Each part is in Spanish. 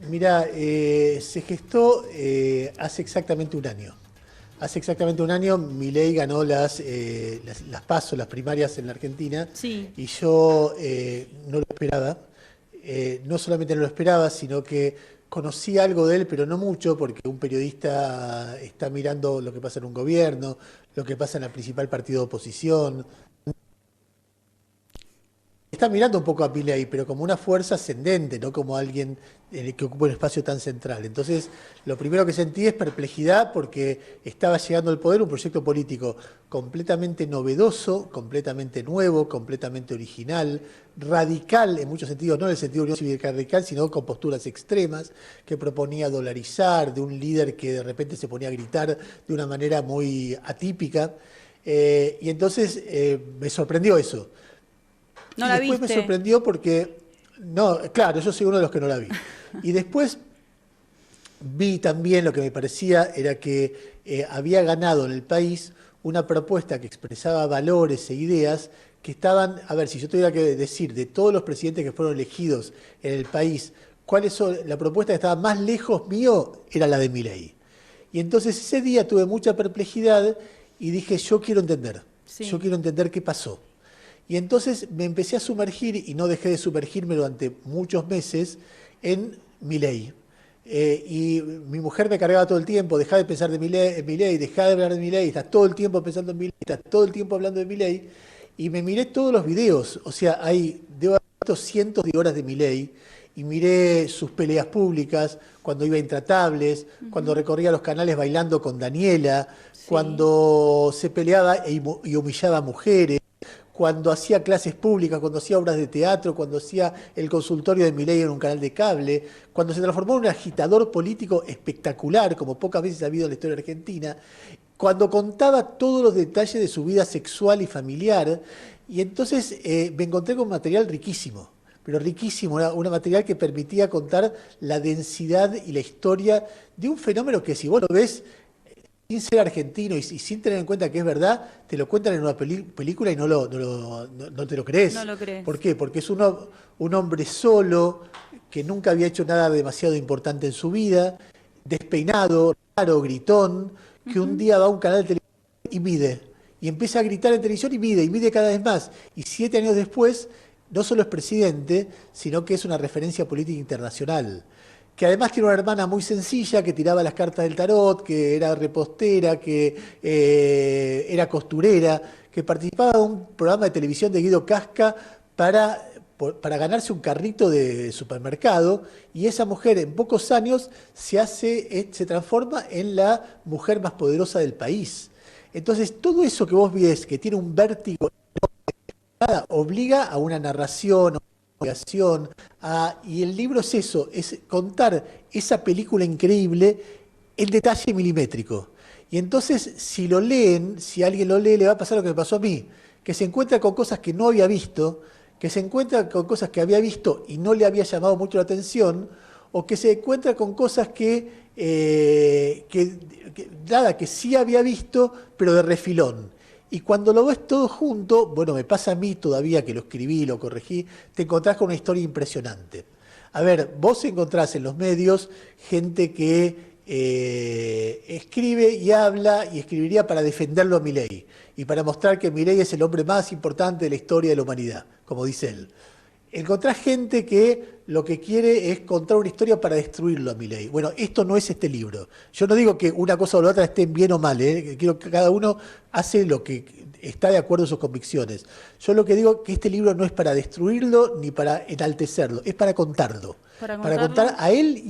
Mira, se gestó hace exactamente un año. Hace exactamente un año Milei ganó las PASO, las primarias en la Argentina, Sí. y yo no lo esperaba. No solamente no lo esperaba, sino que conocí algo de él, pero no mucho, porque un periodista está mirando lo que pasa en un gobierno, lo que pasa en el principal partido de oposición. Está mirando un poco a Milei, pero como una fuerza ascendente, no como alguien que ocupa un espacio tan central. Entonces, lo primero que sentí es perplejidad porque estaba llegando al poder un proyecto político completamente novedoso, completamente nuevo, completamente original, radical en muchos sentidos, no en el sentido de Unión Cívica Radical, sino con posturas extremas, que proponía dolarizar, de un líder que de repente se ponía a gritar de una manera muy atípica. Y entonces me sorprendió eso. ¿No Y la después me viste? sorprendió porque, no, claro, yo soy uno de los que no la vi. Y después vi también lo que me parecía era que había ganado en el país una propuesta que expresaba valores e ideas que estaban, a ver, si yo tuviera que decir de todos los presidentes que fueron elegidos en el país, cuáles son, la propuesta que estaba más lejos mío era la de Milei. Y entonces ese día tuve mucha perplejidad y dije, yo Sí. quiero entender qué pasó. Y entonces me empecé a sumergir, y no dejé de sumergirme durante muchos meses, en Milei. Y mi mujer me cargaba todo el tiempo, dejá de pensar de Milei, dejá de hablar de Milei, estás todo el tiempo pensando en Milei, estás todo el tiempo hablando de Milei. Y me miré todos los videos, o sea, debo haber visto cientos de horas de Milei, y miré sus peleas públicas, cuando iba a Intratables, cuando Ujú. recorría los canales bailando con Daniela, Sí. cuando se peleaba y humillaba a mujeres, cuando hacía clases públicas, cuando hacía obras de teatro, cuando hacía el consultorio de Milei en un canal de cable, cuando se transformó en un agitador político espectacular, como pocas veces ha habido en la historia argentina, cuando contaba todos los detalles de su vida sexual y familiar, y entonces me encontré con material riquísimo, pero riquísimo, una material que permitía contar la densidad y la historia de un fenómeno que si vos lo ves sin ser argentino y sin tener en cuenta que es verdad, te lo cuentan en una película y no te lo No crees. lo ¿Por crees. qué? Porque es un hombre solo, que nunca había hecho nada demasiado importante en su vida, despeinado, raro, gritón, que un Ujú. día va a un canal de televisión y mide. Y empieza a gritar en televisión y mide cada vez más. Y 7 años después, no solo es presidente, sino que es una referencia política internacional, que además tiene una hermana muy sencilla que tiraba las cartas del tarot, que era repostera, que era costurera, que participaba de un programa de televisión de Guido Casca para ganarse un carrito de supermercado, y esa mujer en pocos años se transforma en la mujer más poderosa del país. Entonces, todo eso que vos ves, que tiene un vértigo, obliga a una narración, a una investigación, y el libro es eso, es contar esa película increíble en detalle milimétrico. Y entonces, si alguien lo lee, le va a pasar lo que me pasó a mí, que se encuentra con cosas que no había visto, que se encuentra con cosas que había visto y no le había llamado mucho la atención, o que se encuentra con cosas que sí había visto, pero de refilón. Y cuando lo ves todo junto, bueno, me pasa a mí todavía que lo escribí, lo corregí, te encontrás con una historia impresionante. A ver, vos encontrás en los medios gente que escribe y habla y escribiría para defenderlo a Milei y para mostrar que Milei es el hombre más importante de la historia de la humanidad, como dice él. Encontrás gente que lo que quiere es contar una historia para destruirlo a Milei. Bueno, esto no es este libro. Yo no digo que una cosa o la otra estén bien o mal, ¿eh? Quiero que cada uno hace lo que está de acuerdo a sus convicciones. Yo lo que digo es que este libro no es para destruirlo ni para enaltecerlo, es Para para contar contarlo. a él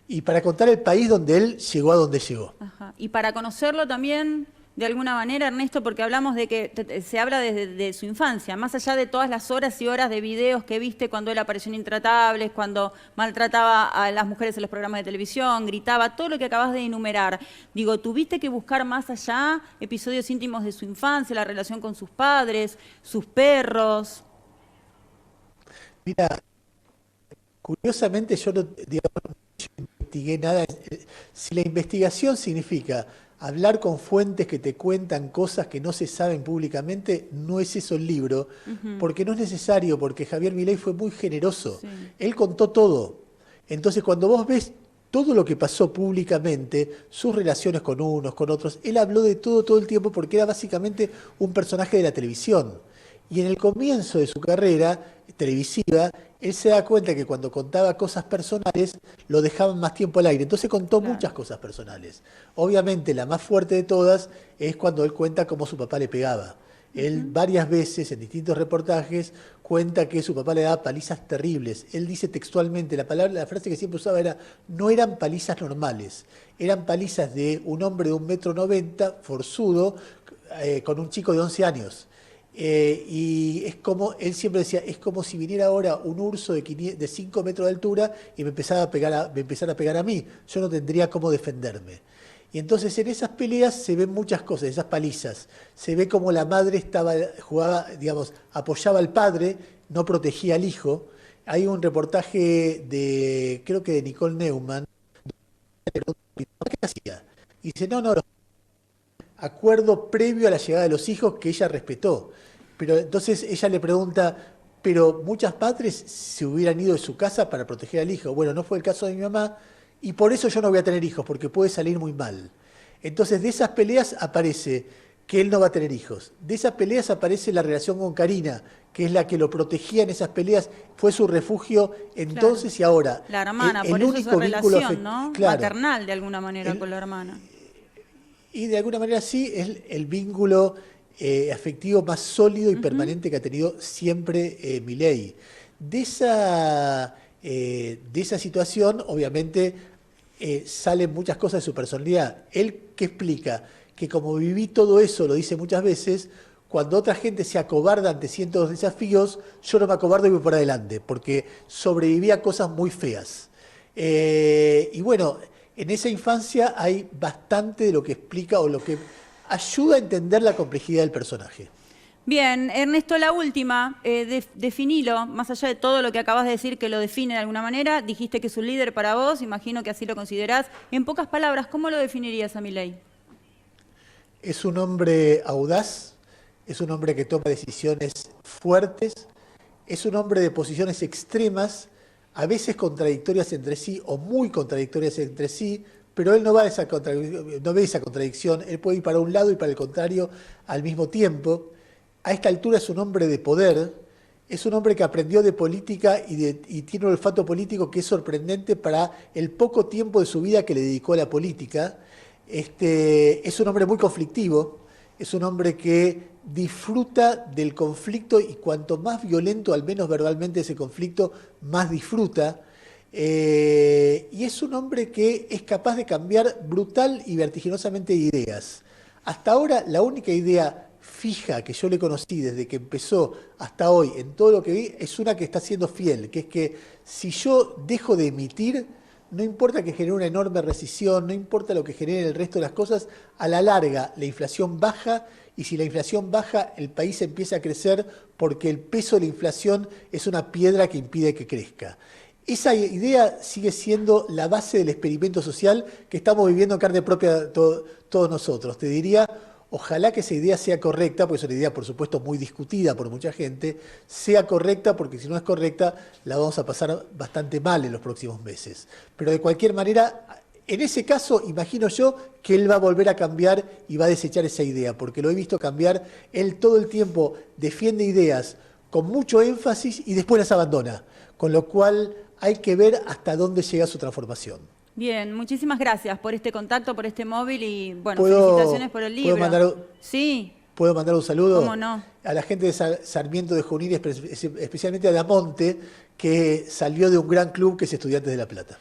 y para contar el país donde él llegó a donde llegó. Ajá. Y para conocerlo también, de alguna manera, Ernesto, porque hablamos de que se habla desde de su infancia, más allá de todas las horas y horas de videos que viste cuando él apareció en Intratables, cuando maltrataba a las mujeres en los programas de televisión, gritaba, todo lo que acabas de enumerar. Digo, tuviste que buscar más allá episodios íntimos de su infancia, la relación con sus padres, sus perros. Mira, curiosamente yo no, digamos, no investigué nada. Si la investigación significa hablar con fuentes que te cuentan cosas que no se saben públicamente, no es eso el libro, Ujú. porque no es necesario, porque Javier Milei fue muy generoso. Sí. Él contó todo. Entonces, cuando vos ves todo lo que pasó públicamente, sus relaciones con unos, con otros, él habló de todo el tiempo porque era básicamente un personaje de la televisión. Y en el comienzo de su carrera televisiva, él se da cuenta que cuando contaba cosas personales, lo dejaban más tiempo al aire. Entonces contó muchas cosas personales. Obviamente, la más fuerte de todas es cuando él cuenta cómo su papá le pegaba. Él varias veces en distintos reportajes cuenta que su papá le daba palizas terribles. Él dice textualmente, la frase que siempre usaba era, no eran palizas normales, eran palizas de un hombre de 1,90 m, forzudo, con un chico de 11 años. Y es como, él siempre decía, es como si viniera ahora un urso de 5 metros de altura y me empezara a pegar a mí. Yo no tendría cómo defenderme. Y entonces en esas peleas se ven muchas cosas, esas palizas. Se ve como la madre jugaba, digamos, apoyaba al padre, no protegía al hijo. Hay un reportaje creo que de Nicole Neumann, ¿qué hacía? Y dice, no, acuerdo previo a la llegada de los hijos que ella respetó. Pero entonces ella le pregunta, pero muchas padres se hubieran ido de su casa para proteger al hijo. Bueno, no fue el caso de mi mamá, y por eso yo no voy a tener hijos, porque puede salir muy mal. Entonces de esas peleas aparece que él no va a tener hijos. De esas peleas aparece la relación con Karina, que es la que lo protegía en esas peleas, fue su refugio entonces y ahora. La hermana, por eso esa relación, ¿no? Maternal de alguna manera con la hermana. Y de alguna manera sí, es el vínculo afectivo más sólido y permanente que ha tenido siempre Milei. De esa situación, obviamente, salen muchas cosas de su personalidad. Él que explica que como viví todo eso, lo dice muchas veces, cuando otra gente se acobarda ante cientos de desafíos, yo no me acobardo y voy por adelante, porque sobreviví a cosas muy feas. Y bueno, en esa infancia hay bastante de lo que explica o lo que ayuda a entender la complejidad del personaje. Bien, Ernesto, la última, definilo, más allá de todo lo que acabas de decir que lo define de alguna manera, dijiste que es un líder para vos, imagino que así lo considerás. En pocas palabras, ¿cómo lo definirías a Milei? Es un hombre audaz, es un hombre que toma decisiones fuertes, es un hombre de posiciones extremas, a veces contradictorias entre sí o muy contradictorias entre sí, pero él no ve esa contradicción, él puede ir para un lado y para el contrario al mismo tiempo. A esta altura es un hombre de poder, es un hombre que aprendió de política y tiene un olfato político que es sorprendente para el poco tiempo de su vida que le dedicó a la política. Es un hombre muy conflictivo, es un hombre que disfruta del conflicto y cuanto más violento, al menos verbalmente, ese conflicto, más disfruta. Y es un hombre que es capaz de cambiar brutal y vertiginosamente ideas. Hasta ahora la única idea fija que yo le conocí desde que empezó hasta hoy, en todo lo que vi, es una que está siendo fiel, que es que si yo dejo de emitir, no importa que genere una enorme recesión, no importa lo que genere el resto de las cosas, a la larga la inflación baja, y si la inflación baja, el país empieza a crecer porque el peso de la inflación es una piedra que impide que crezca. Esa idea sigue siendo la base del experimento social que estamos viviendo en carne propia todos nosotros. Te diría, ojalá que esa idea sea correcta, porque es una idea, por supuesto, muy discutida por mucha gente, sea correcta, porque si no es correcta, la vamos a pasar bastante mal en los próximos meses. Pero de cualquier manera, en ese caso, imagino yo que él va a volver a cambiar y va a desechar esa idea, porque lo he visto cambiar. Él todo el tiempo defiende ideas con mucho énfasis y después las abandona, con lo cual hay que ver hasta dónde llega su transformación. Bien, muchísimas gracias por este contacto, por este móvil y, bueno, felicitaciones por el libro. ¿Puedo mandar un saludo? ¿Cómo no? A la gente de Sarmiento de Junín, especialmente a Damonte, que salió de un gran club que es Estudiantes de La Plata.